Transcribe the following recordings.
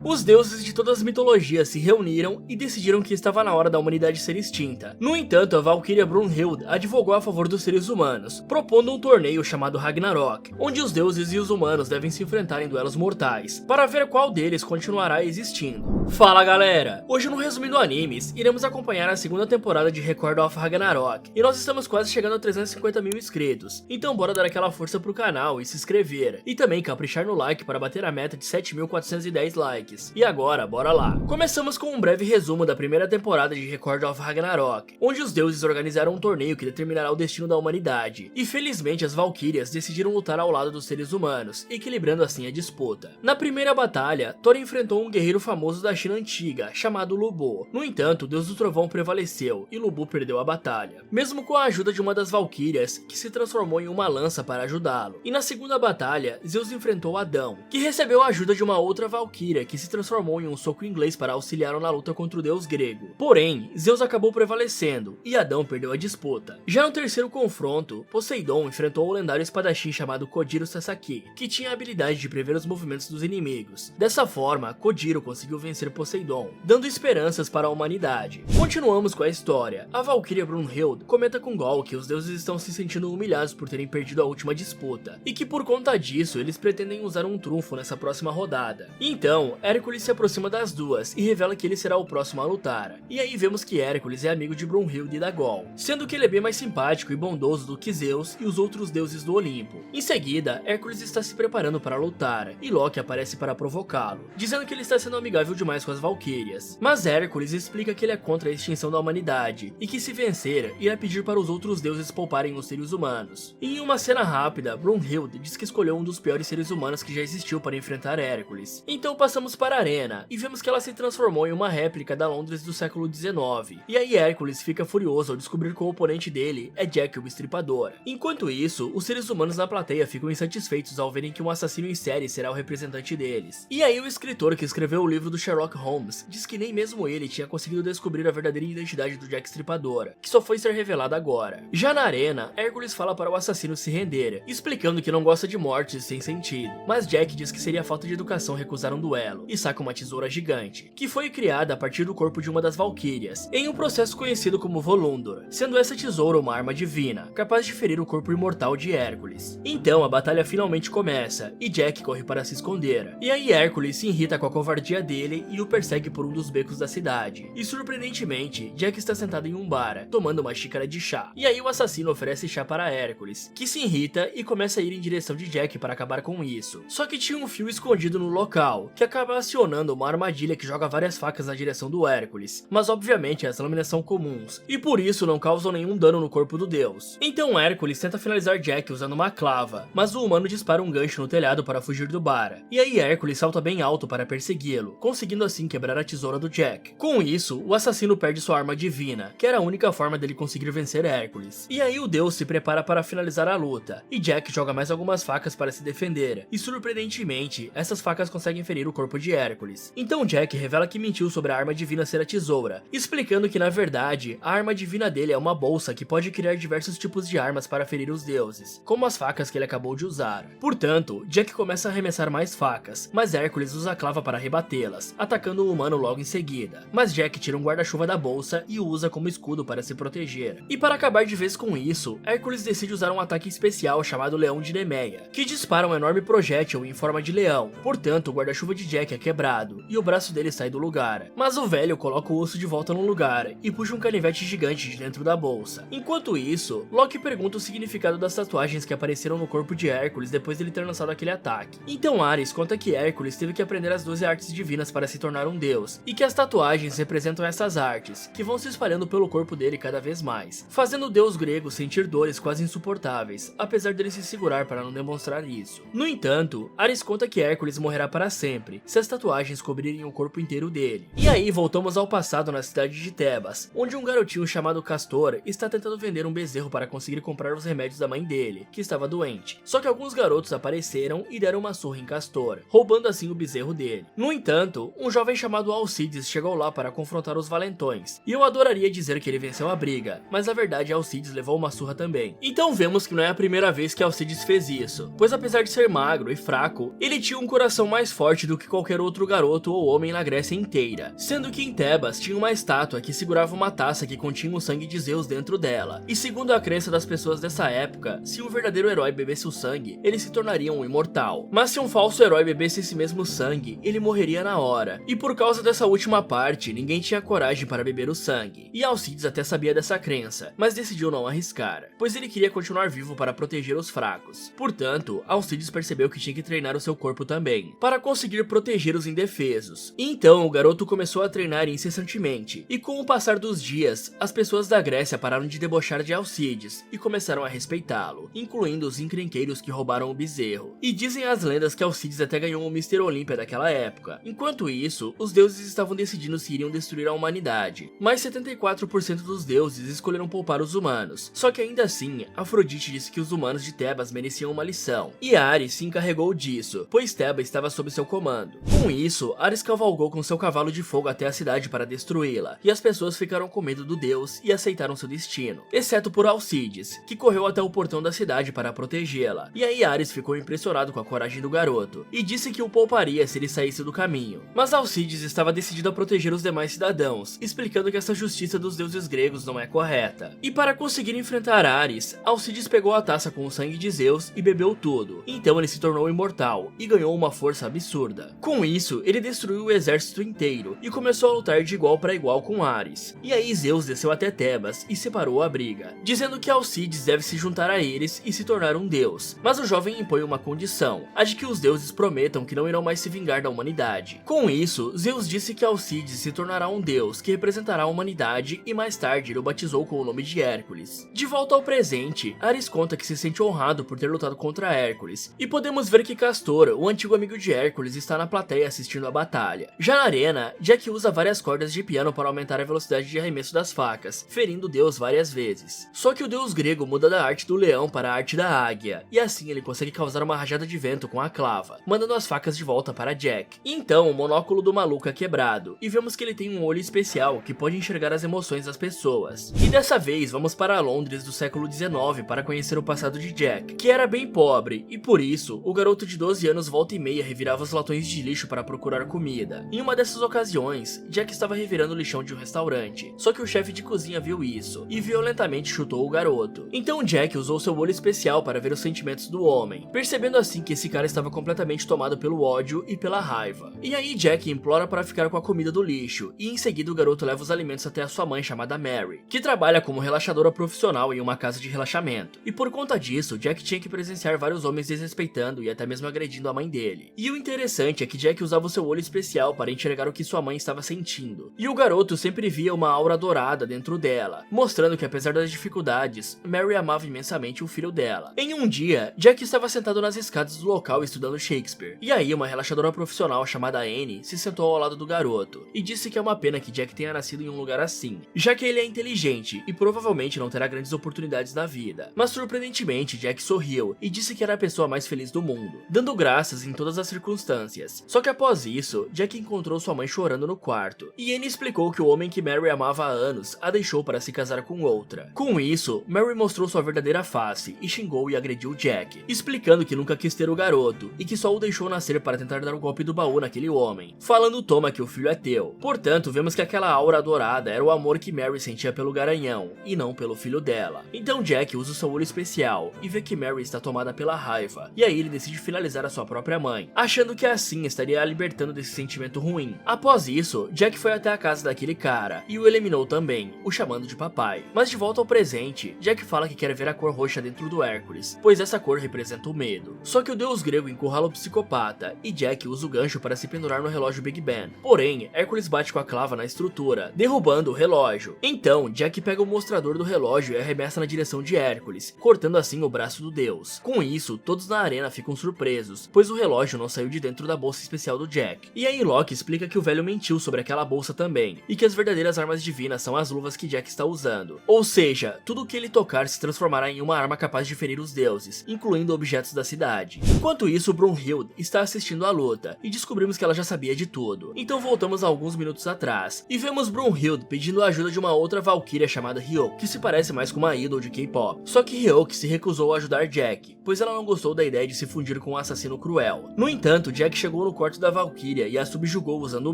Os deuses de todas as mitologias se reuniram e decidiram que estava na hora da humanidade ser extinta. No entanto, a Valquíria Brunhild advogou a favor dos seres humanos, propondo um torneio chamado Ragnarok, onde os deuses e os humanos devem se enfrentar em duelos mortais, para ver qual deles continuará existindo. Fala galera! Hoje no Resumindo Animes, iremos acompanhar a segunda temporada de Record of Ragnarok, e nós estamos quase chegando a 350 mil inscritos, então bora dar aquela força pro canal e se inscrever, e também caprichar no like para bater a meta de 7.410 likes. E agora, bora lá! Começamos com um breve resumo da primeira temporada de Record of Ragnarok, onde os deuses organizaram um torneio que determinará o destino da humanidade, e felizmente as Valquírias decidiram lutar ao lado dos seres humanos, equilibrando assim a disputa. Na primeira batalha, Thor enfrentou um guerreiro famoso da China antiga, chamado Lu Bu. No entanto, o deus do trovão prevaleceu, e Lu Bu perdeu a batalha, mesmo com a ajuda de uma das Valquírias, que se transformou em uma lança para ajudá-lo. E na segunda batalha, Zeus enfrentou Adão, que recebeu a ajuda de uma outra Valquíria, que se transformou em um soco inglês para auxiliá-lo na luta contra o deus grego. Porém, Zeus acabou prevalecendo, e Adão perdeu a disputa. Já no terceiro confronto, Poseidon enfrentou o lendário espadachim chamado Kojiro Sasaki, que tinha a habilidade de prever os movimentos dos inimigos. Dessa forma, Kojiro conseguiu vencer Poseidon, dando esperanças para a humanidade. Continuamos com a história. A Valquíria Brunhild comenta com Gol que os deuses estão se sentindo humilhados por terem perdido a última disputa, e que por conta disso eles pretendem usar um trunfo nessa próxima rodada. Então, Hércules se aproxima das duas e revela que ele será o próximo a lutar. E aí vemos que Hércules é amigo de Brunhild e da Gol, sendo que ele é bem mais simpático e bondoso do que Zeus e os outros deuses do Olimpo. Em seguida, Hércules está se preparando para lutar, e Loki aparece para provocá-lo, dizendo que ele está sendo amigável demais com as Valquírias. Mas Hércules explica que ele é contra a extinção da humanidade, e que se vencer, irá pedir para os outros deuses pouparem os seres humanos. E em uma cena rápida, Brunhild diz que escolheu um dos piores seres humanos que já existiu para enfrentar Hércules. Então passamos para a arena, e vemos que ela se transformou em uma réplica da Londres do século XIX. E aí Hércules fica furioso ao descobrir que o oponente dele é Jack o Estripador. Enquanto isso, os seres humanos na plateia ficam insatisfeitos ao verem que um assassino em série será o representante deles. E aí o escritor que escreveu o livro do Sherlock Holmes diz que nem mesmo ele tinha conseguido descobrir a verdadeira identidade do Jack Estripador, que só foi ser revelada agora. Já na arena, Hércules fala para o assassino se render, explicando que não gosta de mortes sem sentido, mas Jack diz que seria falta de educação recusar um duelo, e saca uma tesoura gigante, que foi criada a partir do corpo de uma das Valquírias, em um processo conhecido como Volundor, sendo essa tesoura uma arma divina, capaz de ferir o corpo imortal de Hércules. Então a batalha finalmente começa, e Jack corre para se esconder, e aí Hércules se irrita com a covardia dele e o persegue por um dos becos da cidade. E surpreendentemente, Jack está sentado em um bar, tomando uma xícara de chá, e aí o assassino oferece chá para Hércules, que se irrita e começa a ir em direção de Jack para acabar com isso. Só que tinha um fio escondido no local, que acaba acionando uma armadilha que joga várias facas na direção do Hércules, mas obviamente as lâminas são comuns, e por isso não causam nenhum dano no corpo do deus. Então Hércules tenta finalizar Jack usando uma clava, mas o humano dispara um gancho no telhado para fugir do bar, e aí Hércules salta bem alto para persegui-lo, conseguindo assim quebrar a tesoura do Jack. Com isso, o assassino perde sua arma divina, que era a única forma dele conseguir vencer Hércules. E aí o deus se prepara para finalizar a luta, e Jack joga mais algumas facas para se defender, e surpreendentemente, essas facas conseguem ferir o corpo de Hércules. Então Jack revela que mentiu sobre a arma divina ser a tesoura, explicando que na verdade, a arma divina dele é uma bolsa que pode criar diversos tipos de armas para ferir os deuses, como as facas que ele acabou de usar. Portanto, Jack começa a arremessar mais facas, mas Hércules usa a clava para rebatê-las, atacando o humano logo em seguida. Mas Jack tira um guarda-chuva da bolsa e o usa como escudo para se proteger. E para acabar de vez com isso, Hércules decide usar um ataque especial chamado Leão de Nemeia, que dispara um enorme projétil em forma de leão. Portanto, o guarda-chuva de Jack é quebrado, e o braço dele sai do lugar. Mas o velho coloca o osso de volta no lugar, e puxa um canivete gigante de dentro da bolsa. Enquanto isso, Loki pergunta o significado das tatuagens que apareceram no corpo de Hércules depois dele ter lançado aquele ataque. Então Ares conta que Hércules teve que aprender as 12 artes divinas para se tornar um deus, e que as tatuagens representam essas artes, que vão se espalhando pelo corpo dele cada vez mais, fazendo o deus grego sentir dores quase insuportáveis, apesar dele se segurar para não demonstrar isso. No entanto, Ares conta que Hércules morrerá para sempre, se as tatuagens cobrirem o corpo inteiro dele. E aí voltamos ao passado na cidade de Tebas, onde um garotinho chamado Castor está tentando vender um bezerro para conseguir comprar os remédios da mãe dele, que estava doente. Só que alguns garotos apareceram e deram uma surra em Castor, roubando assim o bezerro dele. No entanto, um jovem chamado Alcides chegou lá para confrontar os valentões, e eu adoraria dizer que ele venceu a briga, mas na verdade Alcides levou uma surra também. Então vemos que não é a primeira vez que Alcides fez isso, pois apesar de ser magro e fraco, ele tinha um coração mais forte do que qualquer qualquer outro garoto ou homem na Grécia inteira, sendo que em Tebas tinha uma estátua que segurava uma taça que continha o sangue de Zeus dentro dela, e segundo a crença das pessoas dessa época, se um verdadeiro herói bebesse o sangue, ele se tornaria um imortal, mas se um falso herói bebesse esse mesmo sangue, ele morreria na hora, e por causa dessa última parte, ninguém tinha coragem para beber o sangue, e Alcides até sabia dessa crença, mas decidiu não arriscar, pois ele queria continuar vivo para proteger os fracos. Portanto, Alcides percebeu que tinha que treinar o seu corpo também, para conseguir proteger os indefesos. E então o garoto começou a treinar incessantemente, e com o passar dos dias, as pessoas da Grécia pararam de debochar de Alcides e começaram a respeitá-lo, incluindo os encrenqueiros que roubaram o bezerro. E dizem as lendas que Alcides até ganhou o Mr. Olímpia daquela época. Enquanto isso, os deuses estavam decidindo se iriam destruir a humanidade, mas 74% dos deuses escolheram poupar os humanos. Só que ainda assim, Afrodite disse que os humanos de Tebas mereciam uma lição, e Ares se encarregou disso, pois Tebas estava sob seu comando. Com isso, Ares cavalgou com seu cavalo de fogo até a cidade para destruí-la, e as pessoas ficaram com medo do deus e aceitaram seu destino, exceto por Alcides, que correu até o portão da cidade para protegê-la. E aí Ares ficou impressionado com a coragem do garoto, e disse que o pouparia se ele saísse do caminho. Mas Alcides estava decidido a proteger os demais cidadãos, explicando que essa justiça dos deuses gregos não é correta. E para conseguir enfrentar Ares, Alcides pegou a taça com o sangue de Zeus e bebeu tudo. Então ele se tornou imortal e ganhou uma força absurda. Com isso, ele destruiu o exército inteiro e começou a lutar de igual para igual com Ares. E aí Zeus desceu até Tebas e separou a briga, dizendo que Alcides deve se juntar a eles e se tornar um deus. Mas o jovem impõe uma condição, a de que os deuses prometam que não irão mais se vingar da humanidade. Com isso, Zeus disse que Alcides se tornará um deus que representará a humanidade e mais tarde ele o batizou com o nome de Hércules. De volta ao presente, Ares conta que se sente honrado por ter lutado contra Hércules, e podemos ver que Castor, o antigo amigo de Hércules, está na plateia assistindo a batalha. Já na arena, Jack usa várias cordas de piano para aumentar a velocidade de arremesso das facas, ferindo o deus várias vezes. Só que o deus grego muda da arte do leão para a arte da águia, e assim ele consegue causar uma rajada de vento com a clava, mandando as facas de volta para Jack. Então, o monóculo do maluco é quebrado, e vemos que ele tem um olho especial que pode enxergar as emoções das pessoas. E dessa vez, vamos para Londres do século XIX para conhecer o passado de Jack, que era bem pobre, e por isso, o garoto de 12 anos volta e meia revirava os latões de lixo para procurar comida. Em uma dessas ocasiões, Jack estava revirando o lixão de um restaurante, só que o chefe de cozinha viu isso, e violentamente chutou o garoto. Então Jack usou seu olho especial para ver os sentimentos do homem, percebendo assim que esse cara estava completamente tomado pelo ódio e pela raiva. E aí Jack implora para ficar com a comida do lixo, e em seguida o garoto leva os alimentos até a sua mãe chamada Mary, que trabalha como relaxadora profissional em uma casa de relaxamento. E por conta disso, Jack tinha que presenciar vários homens desrespeitando e até mesmo agredindo a mãe dele. E o interessante é que Jack usava o seu olho especial para enxergar o que sua mãe estava sentindo. E o garoto sempre via uma aura dourada dentro dela, mostrando que apesar das dificuldades, Mary amava imensamente o filho dela. Em um dia, Jack estava sentado nas escadas do local estudando Shakespeare. E aí uma relaxadora profissional chamada Anne se sentou ao lado do garoto e disse que é uma pena que Jack tenha nascido em um lugar assim, já que ele é inteligente e provavelmente não terá grandes oportunidades na vida. Mas surpreendentemente, Jack sorriu e disse que era a pessoa mais feliz do mundo, dando graças em todas as circunstâncias. Só que após isso, Jack encontrou sua mãe chorando no quarto, e Anne explicou que o homem que Mary amava há anos a deixou para se casar com outra. Com isso, Mary mostrou sua verdadeira face e xingou e agrediu Jack, explicando que nunca quis ter o garoto e que só o deixou nascer para tentar dar o golpe do baú naquele homem, falando toma que o filho é teu. Portanto, vemos que aquela aura dourada era o amor que Mary sentia pelo garanhão e não pelo filho dela. Então Jack usa o seu olho especial e vê que Mary está tomada pela raiva, e aí ele decide finalizar a sua própria mãe, achando que assim estaria a libertando desse sentimento ruim. Após isso, Jack foi até a casa daquele cara e o eliminou também, o chamando de papai. Mas de volta ao presente, Jack fala que quer ver a cor roxa dentro do Hércules, pois essa cor representa o medo. Só que o deus grego encurrala o psicopata e Jack usa o gancho para se pendurar no relógio Big Ben. Porém, Hércules bate com a clava na estrutura, derrubando o relógio. Então, Jack pega o mostrador do relógio e arremessa na direção de Hércules, cortando assim o braço do deus. Com isso, todos na arena ficam surpresos, pois o relógio não saiu de dentro da bolsa especial do Jack. E aí Loki explica que o velho mentiu sobre aquela bolsa também, e que as verdadeiras armas divinas são as luvas que Jack está usando. Ou seja, tudo o que ele tocar se transformará em uma arma capaz de ferir os deuses, incluindo objetos da cidade. Enquanto isso, Brunhild está assistindo à luta, e descobrimos que ela já sabia de tudo. Então voltamos a alguns minutos atrás, e vemos Brunhild pedindo a ajuda de uma outra valquíria chamada Hyo, que se parece mais com uma idol de K-pop. Só que Hyo se recusou a ajudar Jack, pois ela não gostou da ideia de se fundir com um assassino cruel. No entanto, Jack chegou no quarto quarto da Valkyria e a subjugou usando o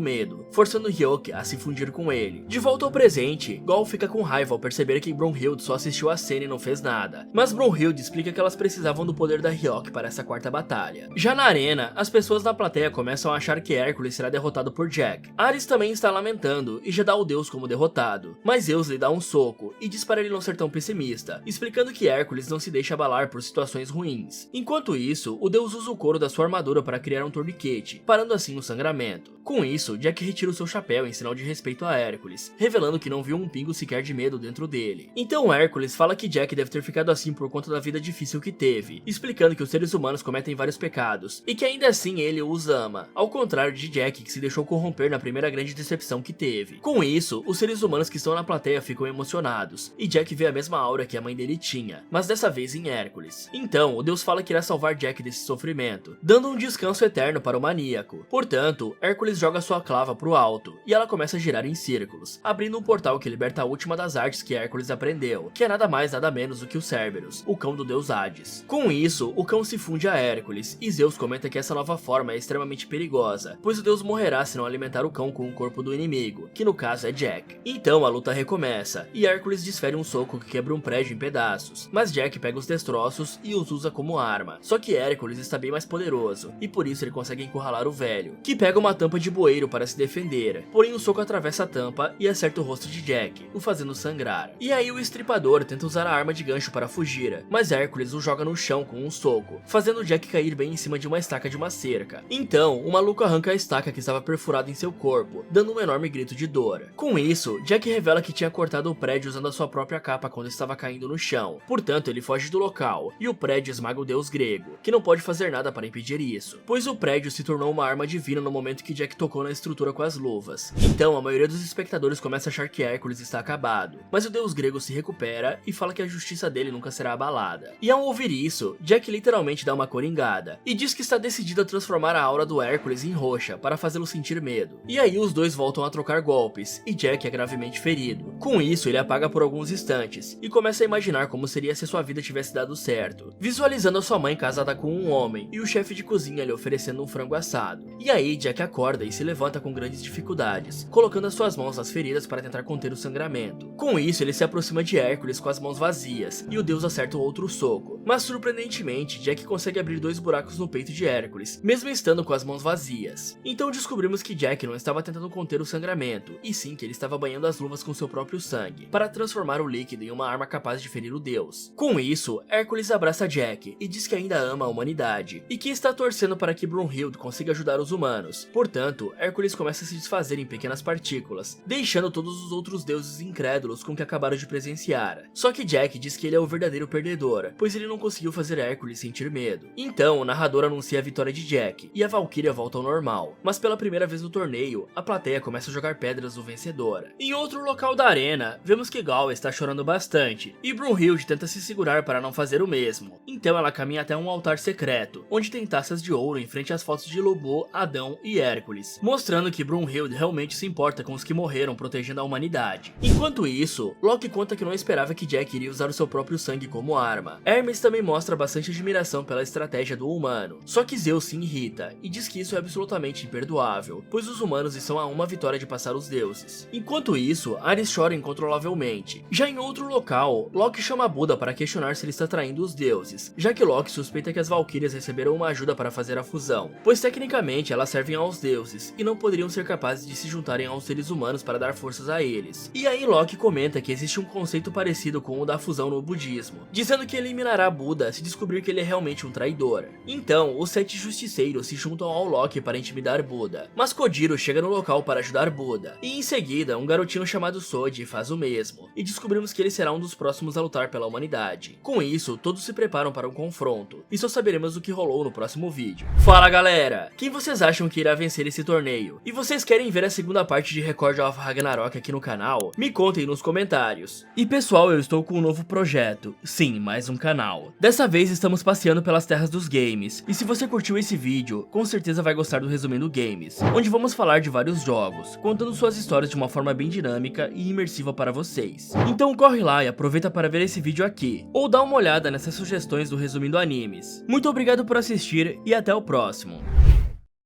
medo, forçando Hyoki a se fundir com ele. De volta ao presente, Gol fica com raiva ao perceber que Brunhild só assistiu a cena e não fez nada, mas Brunhild explica que elas precisavam do poder da Hyoki para essa quarta batalha. Já na arena, as pessoas da plateia começam a achar que Hércules será derrotado por Jack. Ares também está lamentando e já dá o deus como derrotado, mas Zeus lhe dá um soco e diz para ele não ser tão pessimista, explicando que Hércules não se deixa abalar por situações ruins. Enquanto isso, o deus usa o couro da sua armadura para criar um torniquete, parando assim o sangramento. Com isso, Jack retira o seu chapéu em sinal de respeito a Hércules, revelando que não viu um pingo sequer de medo dentro dele. Então Hércules fala que Jack deve ter ficado assim por conta da vida difícil que teve, explicando que os seres humanos cometem vários pecados, e que ainda assim ele os ama, ao contrário de Jack, que se deixou corromper na primeira grande decepção que teve. Com isso, os seres humanos que estão na plateia ficam emocionados, e Jack vê a mesma aura que a mãe dele tinha, mas dessa vez em Hércules. Então, o deus fala que irá salvar Jack desse sofrimento, dando um descanso eterno para o maníaco. Portanto, Hércules joga sua clava pro alto, e ela começa a girar em círculos, abrindo um portal que liberta a última das artes que Hércules aprendeu, que é nada mais nada menos do que o Cerberus, o cão do deus Hades. Com isso, o cão se funde a Hércules, e Zeus comenta que essa nova forma é extremamente perigosa, pois o deus morrerá se não alimentar o cão com o corpo do inimigo, que no caso é Jack. Então a luta recomeça, e Hércules desfere um soco que quebra um prédio em pedaços, mas Jack pega os destroços e os usa como arma. Só que Hércules está bem mais poderoso, e por isso ele consegue encurralar o velho, que pega uma tampa de bueiro para se defender, porém o soco atravessa a tampa e acerta o rosto de Jack, o fazendo sangrar. E aí o estripador tenta usar a arma de gancho para fugir, mas Hércules o joga no chão com um soco, fazendo Jack cair bem em cima de uma estaca de uma cerca. Então, o maluco arranca a estaca que estava perfurada em seu corpo, dando um enorme grito de dor. Com isso, Jack revela que tinha cortado o prédio usando a sua própria capa quando estava caindo no chão, portanto ele foge do local, e o prédio esmaga o deus grego, que não pode fazer nada para impedir isso, pois o prédio se tornou uma arma divina no momento que Jack tocou na estrutura com as luvas. Então a maioria dos espectadores começa a achar que Hércules está acabado, mas o deus grego se recupera e fala que a justiça dele nunca será abalada. E ao ouvir isso, Jack literalmente dá uma coringada, e diz que está decidido a transformar a aura do Hércules em roxa para fazê-lo sentir medo. E aí os dois voltam a trocar golpes, e Jack é gravemente ferido. Com isso ele apaga por alguns instantes, e começa a imaginar como seria se sua vida tivesse dado certo, visualizando a sua mãe casada com um homem, e o chefe de cozinha lhe oferecendo um frango assado. E aí Jack acorda e se levanta com grandes dificuldades, colocando as suas mãos nas feridas para tentar conter o sangramento. Com isso ele se aproxima de Hércules com as mãos vazias, e o deus acerta um outro soco, mas surpreendentemente Jack consegue abrir 2 buracos no peito de Hércules, mesmo estando com as mãos vazias. Então descobrimos que Jack não estava tentando conter o sangramento, e sim que ele estava banhando as luvas com seu próprio sangue, para transformar o líquido em uma arma capaz de ferir o deus. Com isso, Hércules abraça Jack e diz que ainda ama a humanidade, e que está torcendo para que Brunhild consiga ajudar os humanos. Portanto, Hércules começa a se desfazer em pequenas partículas, deixando todos os outros deuses incrédulos com o que acabaram de presenciar. Só que Jack diz que ele é o verdadeiro perdedor, pois ele não conseguiu fazer Hércules sentir medo. Então, o narrador anuncia a vitória de Jack, e a Valkyria volta ao normal. Mas pela primeira vez no torneio, a plateia começa a jogar pedras no vencedor. Em outro local da arena, vemos que Gal está chorando bastante, e Brunhild tenta se segurar para não fazer o mesmo. Então ela caminha até um altar secreto, onde tem taças de ouro em frente às fotos de Lobo, Adão e Hércules, mostrando que Brunhild realmente se importa com os que morreram protegendo a humanidade. Enquanto isso, Loki conta que não esperava que Jack iria usar o seu próprio sangue como arma. Hermes também mostra bastante admiração pela estratégia do humano, só que Zeus se irrita e diz que isso é absolutamente imperdoável, pois os humanos estão a uma vitória de passar os deuses. Enquanto isso, Ares chora incontrolavelmente. Já em outro local, Loki chama Buda para questionar se ele está traindo os deuses, já que Loki suspeita que as Valquírias receberam uma ajuda para fazer a fusão, pois tecnicamente elas servem aos deuses e não poderiam ser capazes de se juntarem aos seres humanos para dar forças a eles. E aí Loki comenta que existe um conceito parecido com o da fusão no budismo, dizendo que eliminará Buda se descobrir que ele é realmente um traidor. Então, os 7 justiceiros se juntam ao Loki para intimidar Buda, mas Kojiro chega no local para ajudar Buda, e em seguida um garotinho chamado Soji faz o mesmo, e descobrimos que ele será um dos próximos a lutar pela humanidade. Com isso, todos se preparam para um confronto, e só saberemos o que rolou no próximo vídeo. Fala galera, quem vocês acham que irá vencer esse torneio? E vocês querem ver a segunda parte de Record of Ragnarok aqui no canal? Me contem nos comentários. E pessoal, eu estou com um novo projeto, sim, mais um canal. Dessa vez estamos passeando pelas terras dos games, e se você curtiu esse vídeo, com certeza vai gostar do Resumindo Games, onde vamos falar de vários jogos, contando suas histórias de uma forma bem dinâmica e imersiva para vocês. Então corre lá e aproveita para ver esse vídeo aqui, ou dá uma olhada nessas sugestões do Resumindo Animes. Muito obrigado por assistir e até o próximo.